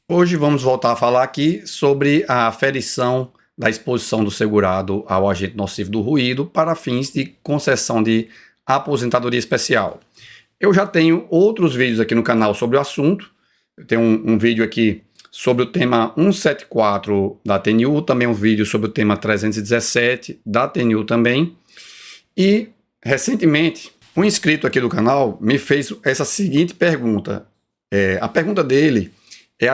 Hoje vamos voltar a falar aqui sobre a aferição da exposição do segurado ao agente nocivo do ruído para fins de concessão de aposentadoria especial. Eu já tenho outros vídeos aqui no canal sobre o assunto. Eu tenho um vídeo aqui sobre o tema 174 da TNU, também um vídeo sobre o tema 317 da TNU também. E, recentemente, um inscrito aqui do canal me fez essa seguinte pergunta. A pergunta dele é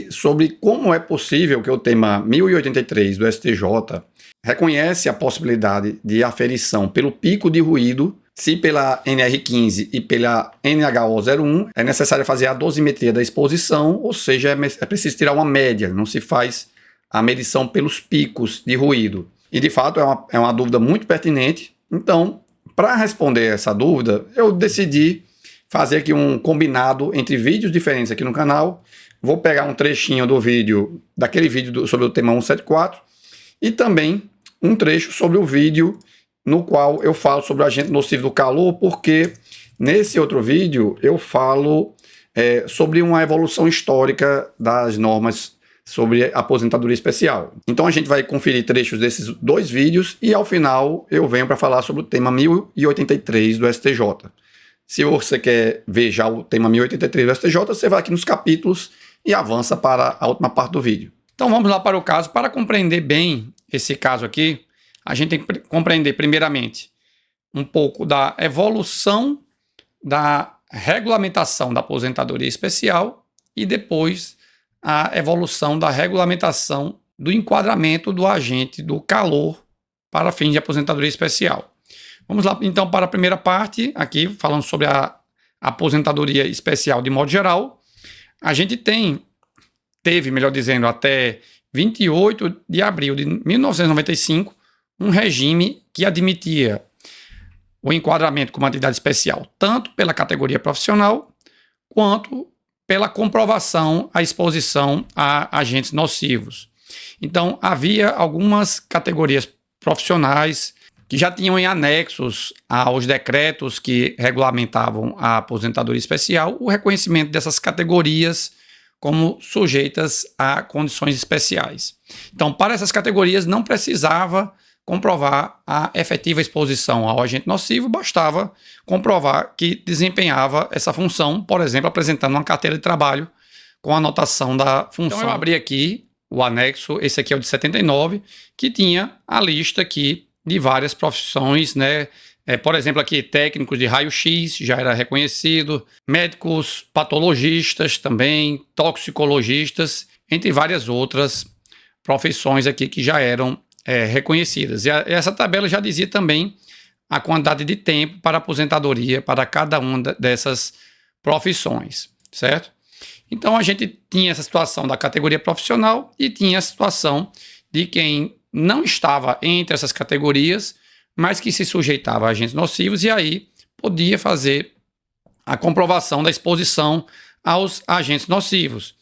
sobre como é possível que o tema 1083 do STJ reconhece a possibilidade de aferição pelo pico de ruído se pela NR15 e pela NHO01 é necessário fazer a dosimetria da exposição, ou seja, é preciso tirar uma média, não se faz a medição pelos picos de ruído. E de fato é uma dúvida muito pertinente. Então, para responder essa dúvida, eu decidi fazer aqui um combinado entre vídeos diferentes aqui no canal. Vou pegar um trechinho do vídeo, daquele vídeo sobre o tema 174, e também um trecho sobre o vídeo no qual eu falo sobre o agente nocivo do calor, porque nesse outro vídeo eu falo sobre uma evolução histórica das normas sobre aposentadoria especial. Então a gente vai conferir trechos desses dois vídeos e ao final eu venho para falar sobre o tema 1083 do STJ. Se você quer ver já o tema 1083 do STJ, você vai aqui nos capítulos e avança para a última parte do vídeo. Então vamos lá para o caso. Para compreender bem esse caso aqui, a gente tem que compreender primeiramente um pouco da evolução da regulamentação da aposentadoria especial e depois a evolução da regulamentação do enquadramento do agente do calor para fins de aposentadoria especial. Vamos lá então para a primeira parte, aqui falando sobre a aposentadoria especial de modo geral. A gente teve, melhor dizendo, até 28 de abril de 1995, um regime que admitia o enquadramento como atividade especial, tanto pela categoria profissional, quanto pela comprovação à exposição a agentes nocivos. Então, havia algumas categorias profissionais que já tinham em anexos aos decretos que regulamentavam a aposentadoria especial o reconhecimento dessas categorias como sujeitas a condições especiais. Então, para essas categorias não precisava comprovar a efetiva exposição ao agente nocivo, bastava comprovar que desempenhava essa função, por exemplo, apresentando uma carteira de trabalho com a anotação da função. Então, eu abri aqui o anexo, esse aqui é o de 79, que tinha a lista aqui de várias profissões, né? Por exemplo, aqui técnicos de raio-x já era reconhecido, médicos patologistas também, toxicologistas, entre várias outras profissões aqui que já eram reconhecidas. E essa tabela já dizia também a quantidade de tempo para aposentadoria para cada uma dessas profissões, certo? Então a gente tinha essa situação da categoria profissional e tinha a situação de quem não estava entre essas categorias, mas que se sujeitava a agentes nocivos e aí podia fazer a comprovação da exposição aos agentes nocivos.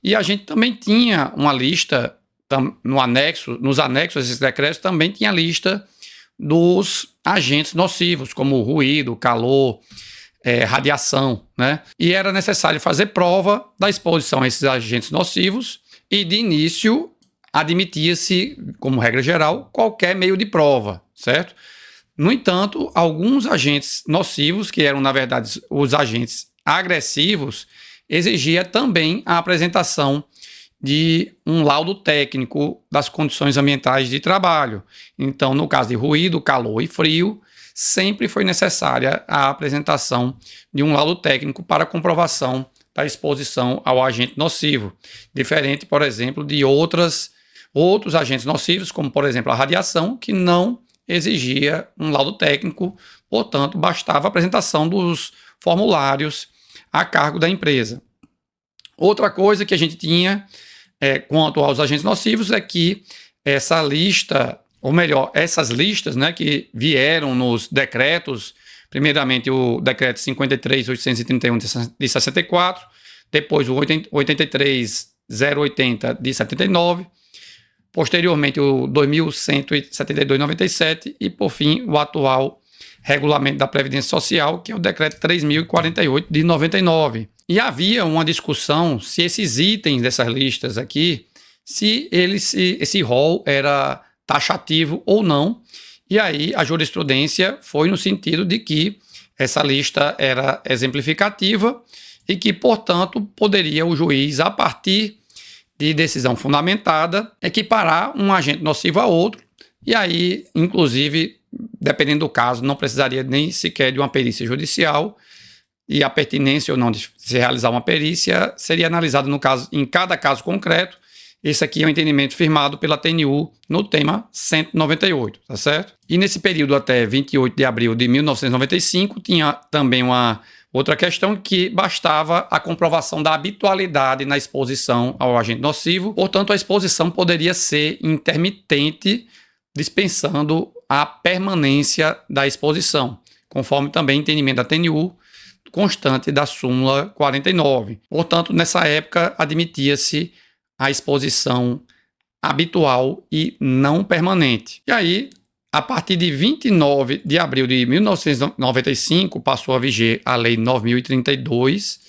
E a gente também tinha uma lista nos anexos desses decretos também tinha a lista dos agentes nocivos, como ruído, calor, radiação, né? E era necessário fazer prova da exposição a esses agentes nocivos e, de início, admitia-se, como regra geral, qualquer meio de prova, certo? No entanto, alguns agentes nocivos, que eram, na verdade, os agentes agressivos, exigia também a apresentação de um laudo técnico das condições ambientais de trabalho. Então, no caso de ruído, calor e frio, sempre foi necessária a apresentação de um laudo técnico para comprovação da exposição ao agente nocivo, diferente, por exemplo, de outros agentes nocivos, como, por exemplo, a radiação, que não exigia um laudo técnico, portanto, bastava a apresentação dos formulários a cargo da empresa. Outra coisa que a gente tinha quanto aos agentes nocivos é que essa lista, ou melhor, essas listas, né, que vieram nos decretos, primeiramente o decreto 53.831 de 64, depois o 83.080 de 79, posteriormente o 2.172 de 97 e, por fim, o atual Regulamento da Previdência Social, que é o decreto 3.048 de 99. E havia uma discussão se esses itens dessas listas aqui, se esse rol era taxativo ou não. E aí a jurisprudência foi no sentido de que essa lista era exemplificativa e que, portanto, poderia o juiz, a partir de decisão fundamentada, equiparar um agente nocivo a outro, e aí, inclusive, dependendo do caso, não precisaria nem sequer de uma perícia judicial, e a pertinência ou não de se realizar uma perícia seria analisada no caso, em cada caso concreto. Esse aqui é o entendimento firmado pela TNU no tema 198, tá certo? E nesse período até 28 de abril de 1995, tinha também uma outra questão que bastava a comprovação da habitualidade na exposição ao agente nocivo. Portanto, a exposição poderia ser intermitente, dispensando a permanência da exposição, conforme também entendimento da TNU, constante da súmula 49. Portanto, nessa época, admitia-se a exposição habitual e não permanente. E aí, a partir de 29 de abril de 1995, passou a viger a Lei 9.032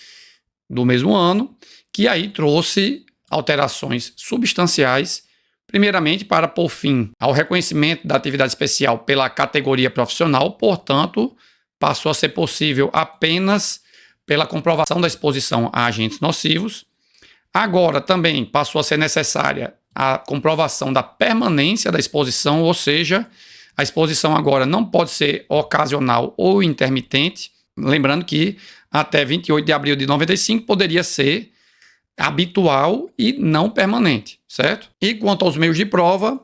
do mesmo ano, que aí trouxe alterações substanciais, primeiramente para pôr fim ao reconhecimento da atividade especial pela categoria profissional, portanto, passou a ser possível apenas pela comprovação da exposição a agentes nocivos. Agora também passou a ser necessária a comprovação da permanência da exposição, ou seja, a exposição agora não pode ser ocasional ou intermitente, lembrando que até 28 de abril de 95 poderia ser habitual e não permanente, certo? E quanto aos meios de prova,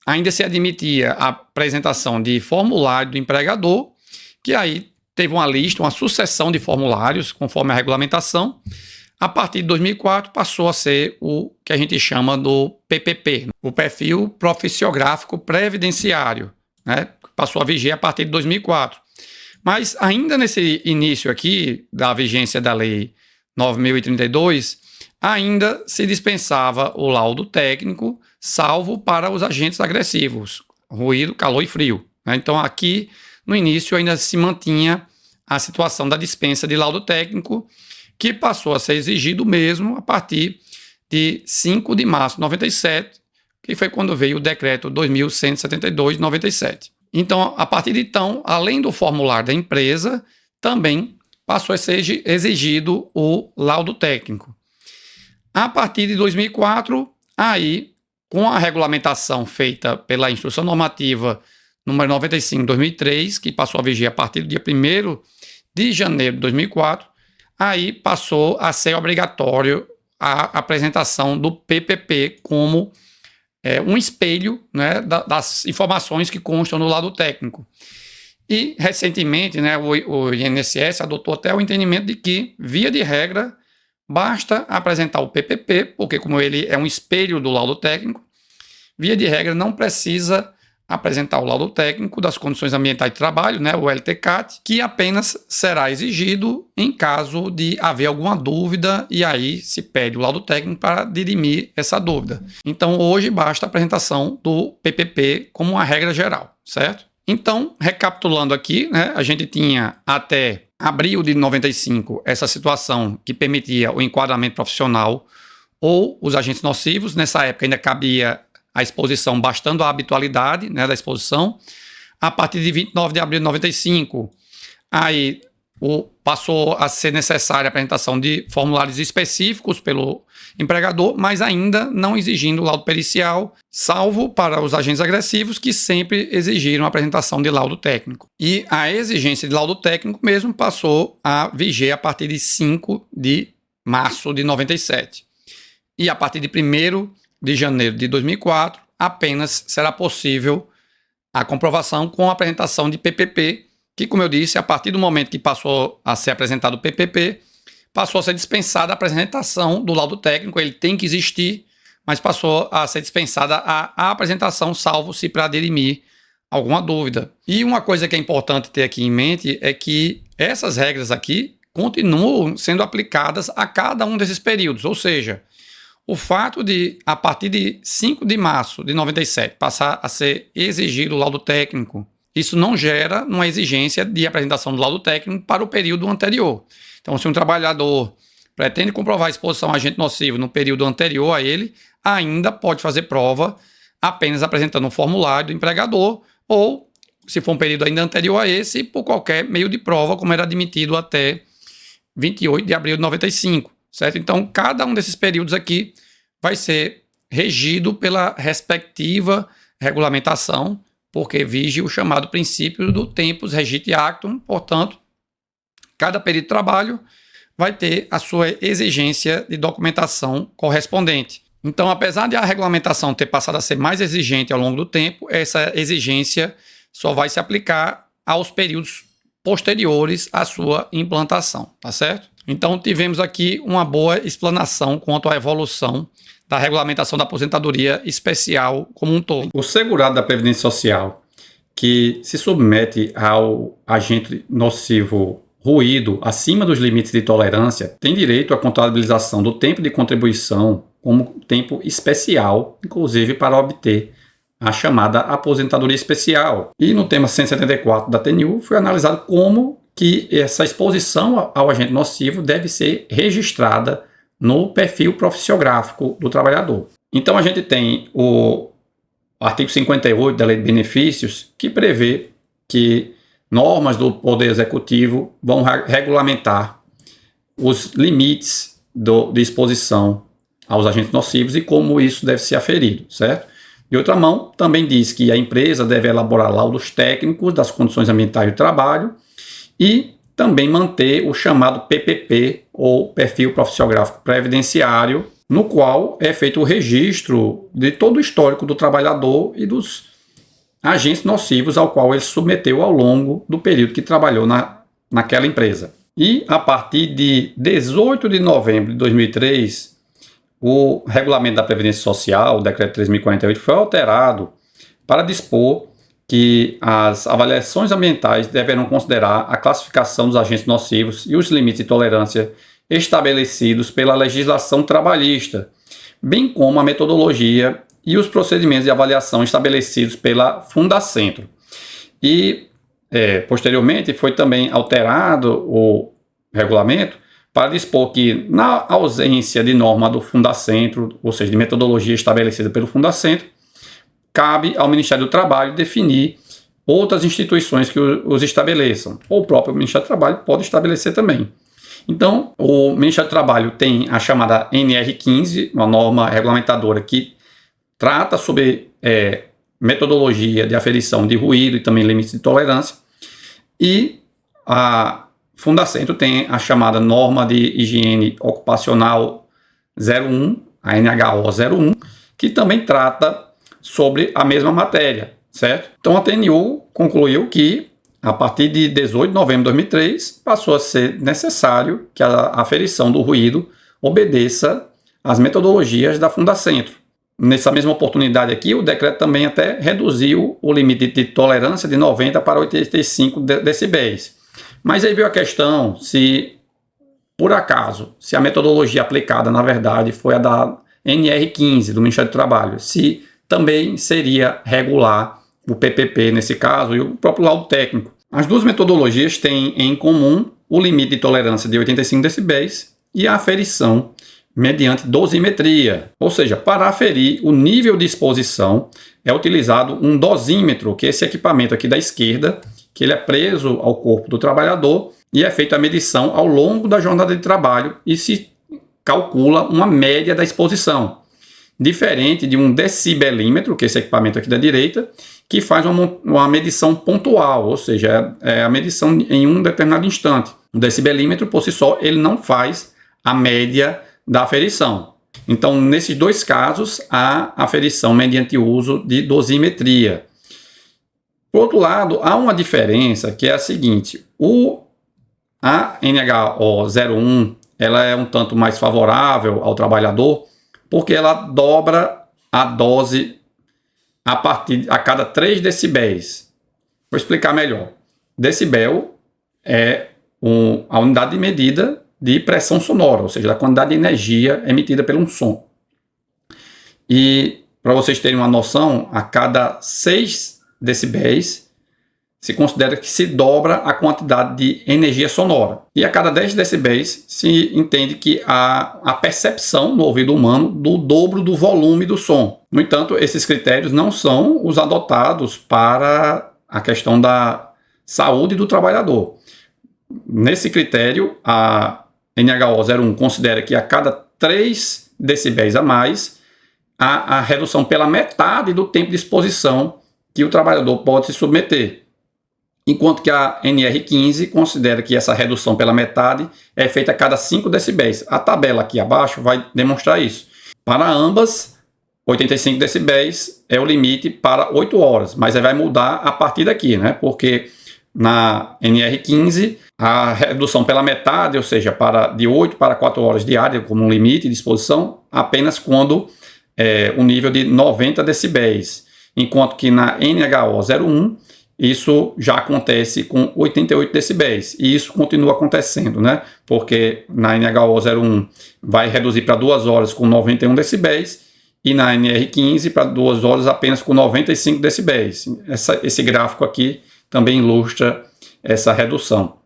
ainda se admitia a apresentação de formulário do empregador, que aí teve uma lista, uma sucessão de formulários, conforme a regulamentação. A partir de 2004 passou a ser o que a gente chama do PPP, o Perfil Profissiográfico Previdenciário, né? Passou a viger a partir de 2004. Mas ainda nesse início aqui da vigência da Lei 9.032, ainda se dispensava o laudo técnico, salvo para os agentes agressivos, ruído, calor e frio, né? Então aqui no início ainda se mantinha a situação da dispensa de laudo técnico, que passou a ser exigido mesmo a partir de 5 de março de 97, que foi quando veio o decreto 2172 de 97. Então, a partir de então, além do formulário da empresa, também passou a ser exigido o laudo técnico. A partir de 2004, aí, com a regulamentação feita pela Instrução Normativa número 95 de 2003, que passou a viger a partir do dia 1º de janeiro de 2004, aí passou a ser obrigatório a apresentação do PPP como um espelho, né, das informações que constam no laudo técnico. E, recentemente, né, o INSS adotou até o entendimento de que, via de regra, basta apresentar o PPP, porque como ele é um espelho do laudo técnico, via de regra não precisa apresentar o laudo técnico das condições ambientais de trabalho, né, o LTCAT, que apenas será exigido em caso de haver alguma dúvida, e aí se pede o laudo técnico para dirimir essa dúvida. Então, hoje basta a apresentação do PPP como uma regra geral, certo? Então, recapitulando aqui, né, a gente tinha até abril de 95 essa situação que permitia o enquadramento profissional ou os agentes nocivos. Nessa época ainda cabia a exposição bastando a habitualidade, né, da exposição. A partir de 29 de abril de 95, aí passou a ser necessária a apresentação de formulários específicos pelo empregador, mas ainda não exigindo laudo pericial, salvo para os agentes agressivos, que sempre exigiram a apresentação de laudo técnico. E a exigência de laudo técnico mesmo passou a viger a partir de 5 de março de 97. E a partir de 1º de janeiro de 2004, apenas será possível a comprovação com a apresentação de PPP, que, como eu disse, a partir do momento que passou a ser apresentado o PPP, passou a ser dispensada a apresentação do laudo técnico. Ele tem que existir, mas passou a ser dispensada a apresentação, salvo se para dirimir alguma dúvida. E uma coisa que é importante ter aqui em mente é que essas regras aqui continuam sendo aplicadas a cada um desses períodos, ou seja, o fato de, a partir de 5 de março de 97, passar a ser exigido o laudo técnico isso não gera uma exigência de apresentação do laudo técnico para o período anterior. Então, se um trabalhador pretende comprovar a exposição a agente nocivo no período anterior a ele, ainda pode fazer prova apenas apresentando um formulário do empregador ou, se for um período ainda anterior a esse, por qualquer meio de prova, como era admitido até 28 de abril de 95, certo? Então, cada um desses períodos aqui vai ser regido pela respectiva regulamentação, porque vige o chamado princípio do tempus regit actum, portanto, cada período de trabalho vai ter a sua exigência de documentação correspondente. Então, apesar de a regulamentação ter passado a ser mais exigente ao longo do tempo, essa exigência só vai se aplicar aos períodos posteriores à sua implantação, tá certo? Então, tivemos aqui uma boa explanação quanto à evolução da regulamentação da aposentadoria especial como um todo. O segurado da Previdência Social que se submete ao agente nocivo ruído acima dos limites de tolerância tem direito à contabilização do tempo de contribuição como tempo especial, inclusive para obter a chamada aposentadoria especial. E no tema 174 da TNU foi analisado como que essa exposição ao agente nocivo deve ser registrada no perfil profissiográfico do trabalhador. Então a gente tem o artigo 58 da Lei de Benefícios, que prevê que normas do Poder Executivo vão regulamentar os limites de exposição aos agentes nocivos e como isso deve ser aferido, certo? De outra mão, também diz que a empresa deve elaborar laudos técnicos das condições ambientais do trabalho e também manter o chamado PPP, ou Perfil Profissiográfico Previdenciário, no qual é feito o registro de todo o histórico do trabalhador e dos agentes nocivos ao qual ele se submeteu ao longo do período que trabalhou naquela empresa. E a partir de 18 de novembro de 2003, o Regulamento da Previdência Social, o Decreto 3.048, foi alterado para dispor que as avaliações ambientais deverão considerar a classificação dos agentes nocivos e os limites de tolerância estabelecidos pela legislação trabalhista, bem como a metodologia e os procedimentos de avaliação estabelecidos pela Fundacentro. E, posteriormente, foi também alterado o regulamento para dispor que, na ausência de norma do Fundacentro, ou seja, de metodologia estabelecida pelo Fundacentro, cabe ao Ministério do Trabalho definir outras instituições que os estabeleçam, ou o próprio Ministério do Trabalho pode estabelecer também. Então, o Ministério do Trabalho tem a chamada NR15, uma norma regulamentadora que trata sobre metodologia de aferição de ruído e também limites de tolerância, e a Fundacentro tem a chamada norma de higiene ocupacional 01, a NHO 01, que também trata sobre a mesma matéria, certo? Então a TNU concluiu que, a partir de 18 de novembro de 2003, passou a ser necessário que a aferição do ruído obedeça às metodologias da Fundacentro. Nessa mesma oportunidade aqui, o decreto também até reduziu o limite de tolerância de 90 para 85 decibéis. Mas aí veio a questão se, por acaso, se a metodologia aplicada, na verdade, foi a da NR15, do Ministério do Trabalho, se também seria regular o PPP nesse caso e o próprio laudo técnico. As duas metodologias têm em comum o limite de tolerância de 85 decibéis e a aferição mediante dosimetria, ou seja, para aferir o nível de exposição é utilizado um dosímetro, que é esse equipamento aqui da esquerda, que ele é preso ao corpo do trabalhador e é feita a medição ao longo da jornada de trabalho e se calcula uma média da exposição. Diferente de um decibelímetro, que é esse equipamento aqui da direita, que faz uma medição pontual, ou seja, é a medição em um determinado instante. O decibelímetro, por si só, ele não faz a média da aferição. Então, nesses dois casos, há aferição mediante o uso de dosimetria. Por outro lado, há uma diferença que é a seguinte: a NHO 01 ela é um tanto mais favorável ao trabalhador, porque ela dobra a dose a cada 3 decibéis. Vou explicar melhor. Decibel é a unidade de medida de pressão sonora, ou seja, da quantidade de energia emitida por um som. E, para vocês terem uma noção, a cada 6 decibéis se considera que se dobra a quantidade de energia sonora. E a cada 10 decibéis se entende que há a percepção no ouvido humano do dobro do volume do som. No entanto, esses critérios não são os adotados para a questão da saúde do trabalhador. Nesse critério, a NHO 01 considera que a cada 3 decibéis a mais, há a redução pela metade do tempo de exposição que o trabalhador pode se submeter. Enquanto que a NR15 considera que essa redução pela metade é feita a cada 5 decibéis. A tabela aqui abaixo vai demonstrar isso. Para ambas, 85 decibéis é o limite para 8 horas, mas aí vai mudar a partir daqui, né? Porque na NR15, a redução pela metade, ou seja, de 8 para 4 horas diárias, como um limite de exposição, apenas quando o nível de 90 decibéis. Enquanto que na NHO 01, isso já acontece com 88 decibéis. E isso continua acontecendo, né? Porque na NHO 01 vai reduzir para 2 horas com 91 decibéis e na NR15 para 2 horas apenas com 95 decibéis. Esse gráfico aqui também ilustra essa redução.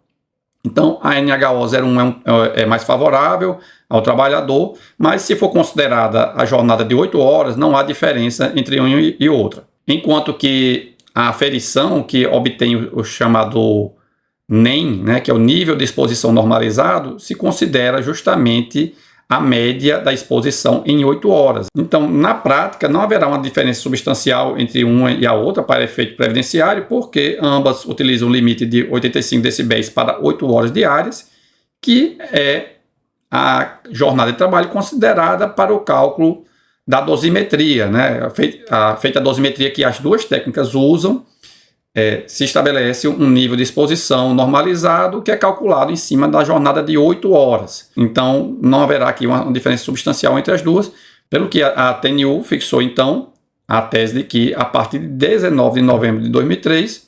Então, a NHO 01 é mais favorável ao trabalhador, mas se for considerada a jornada de 8 horas, não há diferença entre uma e outra. Enquanto que a aferição, que obtém o chamado NEM, né, que é o nível de exposição normalizado, se considera justamente a média da exposição em 8 horas. Então, na prática, não haverá uma diferença substancial entre uma e a outra para efeito previdenciário, porque ambas utilizam o limite de 85 decibéis para 8 horas diárias, que é a jornada de trabalho considerada para o cálculo da dosimetria, né? Feita a dosimetria que as duas técnicas usam, se estabelece um nível de exposição normalizado que é calculado em cima da jornada de 8 horas. Então, não haverá aqui uma diferença substancial entre as duas, pelo que a TNU fixou, então, a tese de que, a partir de 19 de novembro de 2003,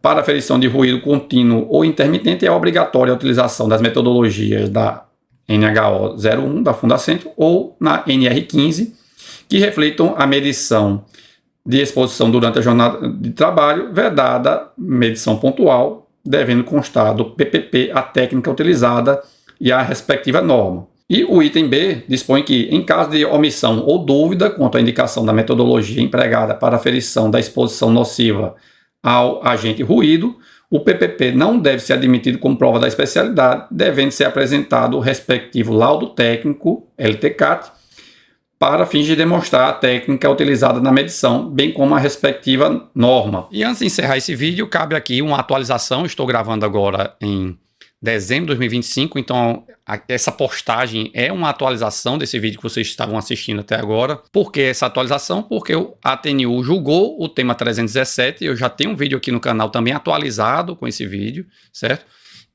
para a aferição de ruído contínuo ou intermitente, é obrigatória a utilização das metodologias da NHO 01, da Fundacentro, ou na NR15, que refletam a medição de exposição durante a jornada de trabalho, vedada medição pontual, devendo constar do PPP a técnica utilizada e a respectiva norma. E o item B dispõe que, em caso de omissão ou dúvida quanto à indicação da metodologia empregada para a aferição da exposição nociva ao agente ruído, o PPP não deve ser admitido como prova da especialidade, devendo ser apresentado o respectivo laudo técnico, LTCAT, para fins de demonstrar a técnica utilizada na medição, bem como a respectiva norma. E antes de encerrar esse vídeo, cabe aqui uma atualização. Estou gravando agora em dezembro de 2025, então essa postagem é uma atualização desse vídeo que vocês estavam assistindo até agora. Por que essa atualização? Porque a TNU julgou o tema 317, eu já tenho um vídeo aqui no canal também atualizado com esse vídeo, certo?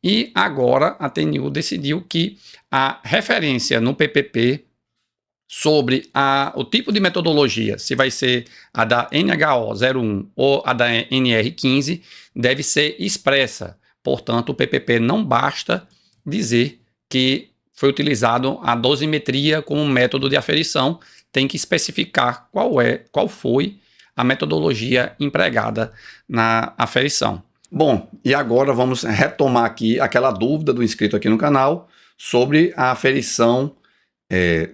E agora a TNU decidiu que a referência no PPP sobre o tipo de metodologia, se vai ser a da NHO 01 ou a da NR15, deve ser expressa. Portanto, o PPP não basta dizer que foi utilizado a dosimetria como método de aferição, tem que especificar qual foi a metodologia empregada na aferição. Bom, e agora vamos retomar aqui aquela dúvida do inscrito aqui no canal sobre a aferição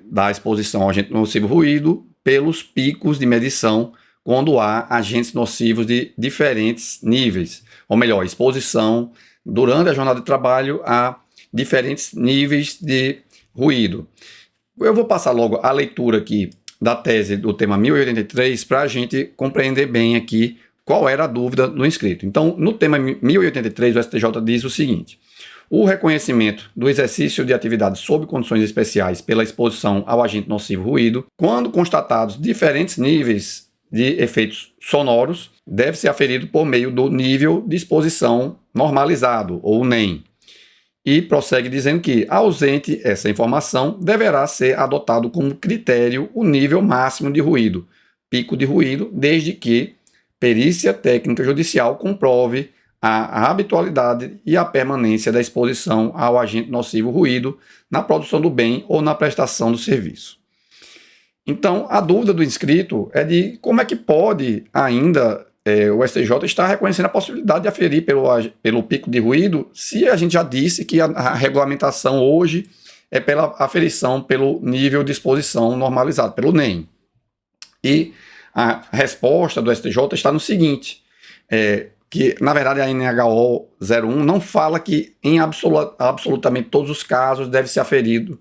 da exposição ao agente nocivo ruído pelos picos de medição quando há agentes nocivos de diferentes níveis, ou melhor, exposição durante a jornada de trabalho a diferentes níveis de ruído. Eu vou passar logo a leitura aqui da tese do tema 1083 para a gente compreender bem aqui qual era a dúvida do inscrito. Então, no tema 1083, o STJ diz o seguinte: o reconhecimento do exercício de atividades sob condições especiais pela exposição ao agente nocivo ruído, quando constatados diferentes níveis de efeitos sonoros, deve ser aferido por meio do nível de exposição normalizado, ou NEM. E prossegue dizendo que, ausente essa informação, deverá ser adotado como critério o nível máximo de ruído, pico de ruído, desde que perícia técnica judicial comprove a habitualidade e a permanência da exposição ao agente nocivo ruído na produção do bem ou na prestação do serviço. Então, a dúvida do inscrito é de como é que pode ainda o STJ está reconhecendo a possibilidade de aferir pelo pico de ruído, se a gente já disse que a regulamentação hoje é pela aferição pelo nível de exposição normalizado, pelo NEM. E a resposta do STJ está no seguinte, que na verdade a NHO 01 não fala que em absolutamente todos os casos deve ser aferido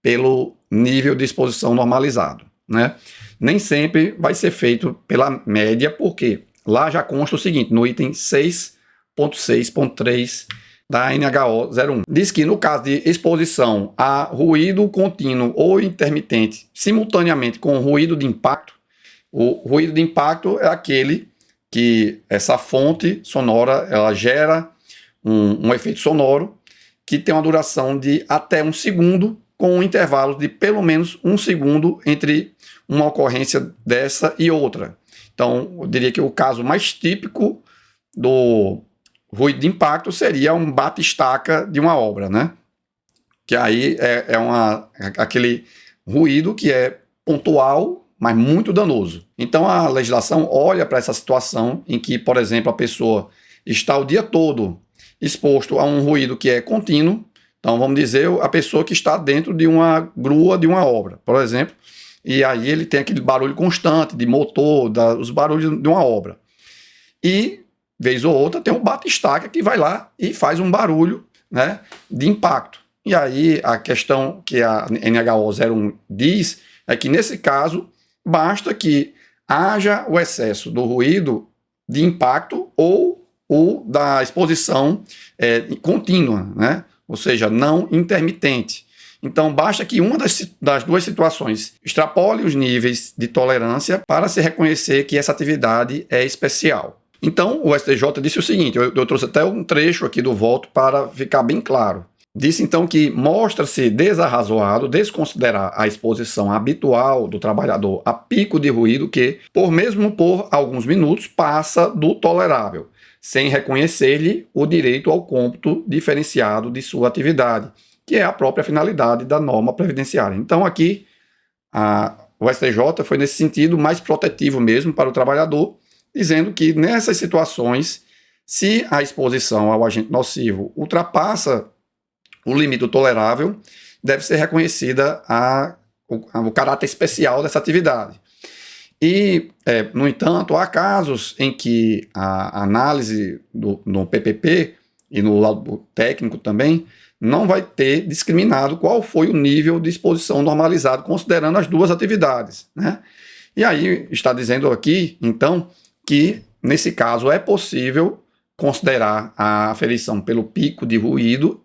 pelo nível de exposição normalizado, né? Nem sempre vai ser feito pela média, porque lá já consta o seguinte, no item 6.6.3 da NHO 01. Diz que no caso de exposição a ruído contínuo ou intermitente, simultaneamente com ruído de impacto, o ruído de impacto é aquele que essa fonte sonora ela gera um efeito sonoro que tem uma duração de até 1 segundo, com um intervalo de pelo menos 1 segundo entre uma ocorrência dessa e outra. Então, eu diria que o caso mais típico do ruído de impacto seria um bate-estaca de uma obra, né? Que aí é aquele ruído que é pontual, mas muito danoso. Então, a legislação olha para essa situação em que, por exemplo, a pessoa está o dia todo exposto a um ruído que é contínuo. Então, vamos dizer, a pessoa que está dentro de uma grua de uma obra, por exemplo, e aí ele tem aquele barulho constante de motor, os barulhos de uma obra. E, vez ou outra, tem um bate-estaca que vai lá e faz um barulho, né, de impacto. E aí a questão que a NHO 01 diz é que, nesse caso, basta que haja o excesso do ruído de impacto ou da exposição contínua, né? Ou seja, não intermitente. Então, basta que uma das duas situações extrapole os níveis de tolerância para se reconhecer que essa atividade é especial. Então, o STJ disse o seguinte, eu trouxe até um trecho aqui do voto para ficar bem claro. Disse, então, que mostra-se desarrazoado desconsiderar a exposição habitual do trabalhador a pico de ruído que, mesmo por alguns minutos, passa do tolerável, sem reconhecer-lhe o direito ao cômputo diferenciado de sua atividade, que é a própria finalidade da norma previdenciária. Então, aqui, o STJ foi, nesse sentido, mais protetivo mesmo para o trabalhador, dizendo que, nessas situações, se a exposição ao agente nocivo ultrapassa o limite do tolerável, deve ser reconhecida o caráter especial dessa atividade. E, no entanto, há casos em que a análise no PPP e no laudo técnico também não vai ter discriminado qual foi o nível de exposição normalizado, considerando as duas atividades, né? E aí está dizendo aqui, então, que nesse caso é possível considerar a aferição pelo pico de ruído,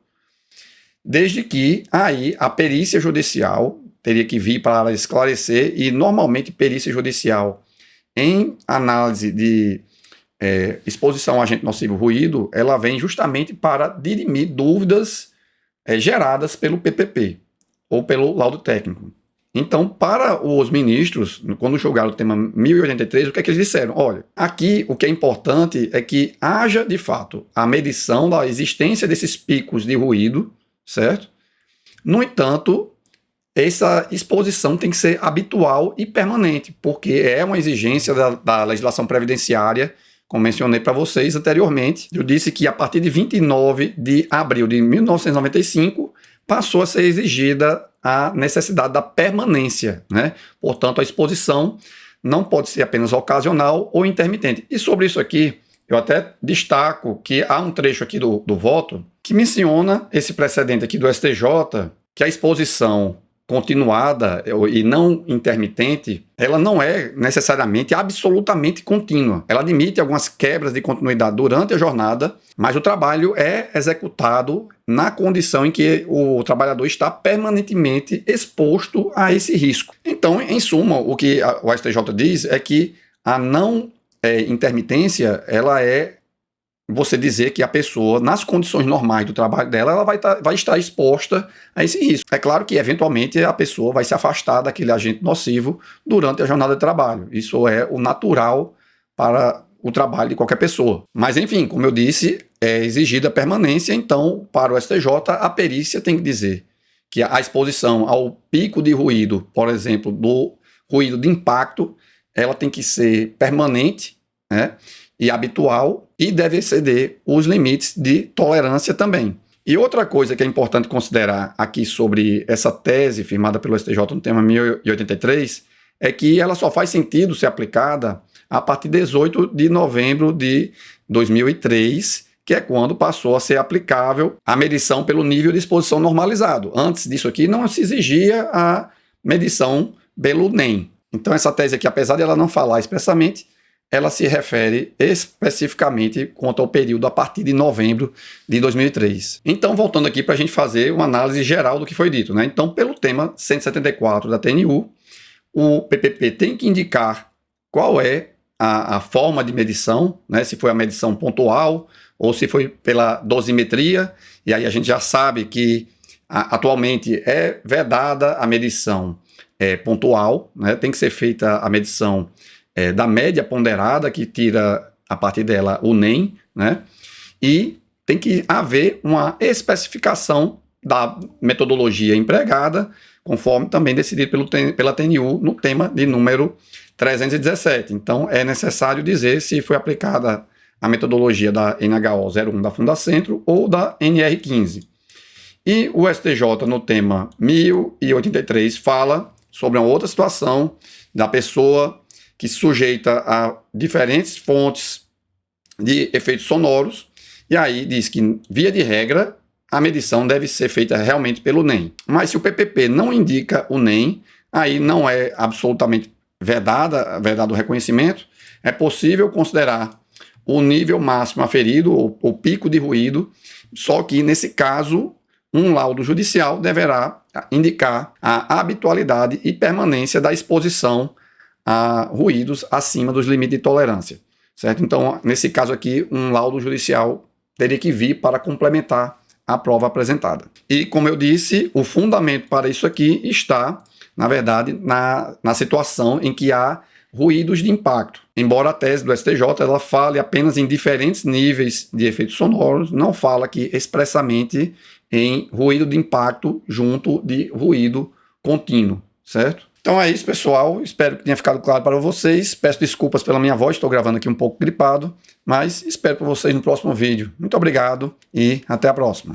desde que aí a perícia judicial teria que vir para esclarecer, e normalmente perícia judicial em análise de exposição a agente nocivo ruído, ela vem justamente para dirimir dúvidas geradas pelo PPP ou pelo laudo técnico. Então, para os ministros, quando julgaram o tema 1083, o que é que eles disseram? Olha, aqui o que é importante é que haja, de fato, a medição da existência desses picos de ruído, certo? No entanto, essa exposição tem que ser habitual e permanente, porque é uma exigência da legislação previdenciária, como mencionei para vocês anteriormente. Eu disse que a partir de 29 de abril de 1995 passou a ser exigida a necessidade da permanência, né? Portanto, a exposição não pode ser apenas ocasional ou intermitente. E sobre isso aqui, eu até destaco que há um trecho aqui do voto que menciona esse precedente aqui do STJ, que a exposição continuada e não intermitente, ela não é necessariamente absolutamente contínua. Ela admite algumas quebras de continuidade durante a jornada, mas o trabalho é executado na condição em que o trabalhador está permanentemente exposto a esse risco. Então, em suma, o que o STJ diz é que a não intermitência, ela é você dizer que a pessoa, nas condições normais do trabalho dela, ela vai estar exposta a esse risco. É claro que, eventualmente, a pessoa vai se afastar daquele agente nocivo durante a jornada de trabalho. Isso é o natural para o trabalho de qualquer pessoa. Mas, enfim, como eu disse, é exigida a permanência, então, para o STJ, a perícia tem que dizer que a exposição ao pico de ruído, por exemplo, do ruído de impacto, ela tem que ser permanente né, e habitual, e deve exceder os limites de tolerância também. E outra coisa que é importante considerar aqui sobre essa tese firmada pelo STJ no tema 1083 é que ela só faz sentido ser aplicada a partir de 18 de novembro de 2003, que é quando passou a ser aplicável a medição pelo nível de exposição normalizado. Antes disso aqui não se exigia a medição pelo NEM. Então essa tese aqui, apesar de ela não falar expressamente, ela se refere especificamente quanto ao período a partir de novembro de 2003. Então, voltando aqui para a gente fazer uma análise geral do que foi dito, né? Então, pelo tema 174 da TNU, o PPP tem que indicar qual é a forma de medição, né? Se foi a medição pontual ou se foi pela dosimetria, e aí a gente já sabe que atualmente é vedada a medição pontual, né? Tem que ser feita a medição da média ponderada, que tira a partir dela o NEM, né? E tem que haver uma especificação da metodologia empregada, conforme também decidido pela TNU no tema de número 317. Então, é necessário dizer se foi aplicada a metodologia da NHO 01 da Fundacentro ou da NR15. E o STJ, no tema 1083, fala sobre uma outra situação da pessoa que se sujeita a diferentes fontes de efeitos sonoros, e aí diz que, via de regra, a medição deve ser feita realmente pelo NEM. Mas se o PPP não indica o NEM, aí não é absolutamente vedado o reconhecimento, é possível considerar o nível máximo aferido, o pico de ruído, só que, nesse caso, um laudo judicial deverá indicar a habitualidade e permanência da exposição a ruídos acima dos limites de tolerância, certo? Então, nesse caso aqui, um laudo judicial teria que vir para complementar a prova apresentada. E, como eu disse, o fundamento para isso aqui está, na verdade, na situação em que há ruídos de impacto. Embora a tese do STJ ela fale apenas em diferentes níveis de efeitos sonoros, não fala aqui expressamente em ruído de impacto junto de ruído contínuo, certo? Então é isso, pessoal. Espero que tenha ficado claro para vocês. Peço desculpas pela minha voz, estou gravando aqui um pouco gripado, mas espero por vocês no próximo vídeo. Muito obrigado e até a próxima.